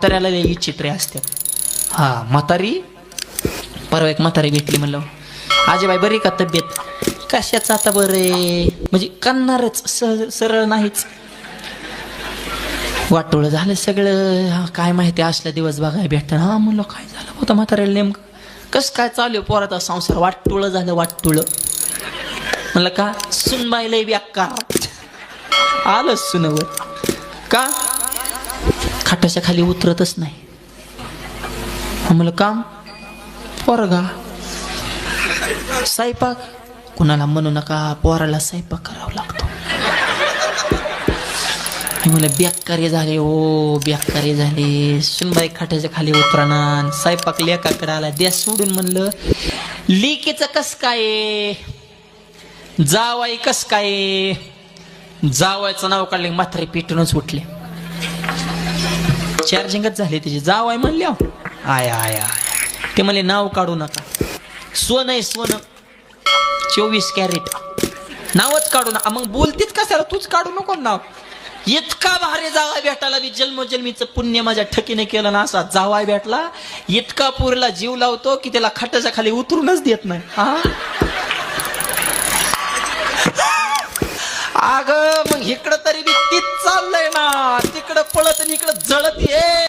म्हाताऱ्याला लई विचित्र असतात. हा म्हातारी परवा एक म्हातारी भेटली, म्हणलं आजीबाई बरी का तब्येत? कशाच आता बरे, म्हणजे करणारच सरळ नाहीच. वाटोळं झालं सगळं, काय माहिती असल्या दिवस बघाय भेटत. हा म्हणलं काय झालं होतं म्हाताऱ्याला नेमकं, कसं काय चालू पोराचा संसार? वाटोळं झालं वाटोळं. म्हणलं का? सुनबाई लय बेकार आलं सुनवर का? खाटाच्या खाली उतरतच नाही. म्हणलं काम पोरगा स्वयंपाक, कुणाला म्हणू नका पोराला स्वयंपाक करावा लागतो. मला बेकारी झाले हो, बेकारी झाले. सुनबाई खाटाच्या खाली उतरणार, स्वयंपाक लेकाकडे आला द्या सोडून. म्हणलं लेकीचं कस काय, जावाई कस काय? जावायचं नाव काढले म्हातारी पेटूनच उठले. चार्जिंगच झाले त्याची. जावाय म्हणले आय आय आय. ते म्हणले नाव काढू नका, सोनं आहे सोनं 24 कॅरेट, नावच काढू नका. मग बोलतीच कशाला, तूच काढू नको नाव. इतका भारी जावाय भेटायला, मी जन्मजन्मीचं पुण्य माझ्या ठकीने केलं ना. असा जावाय भेटला, इतका पुरीला जीव लावतो की त्याला खाटाच्या खाली उतरूनच देत नाही. हा अगं मग इकडं तरी बी तीच चाललंय ना, तिकडं पळत आणि इकडं जळत ये.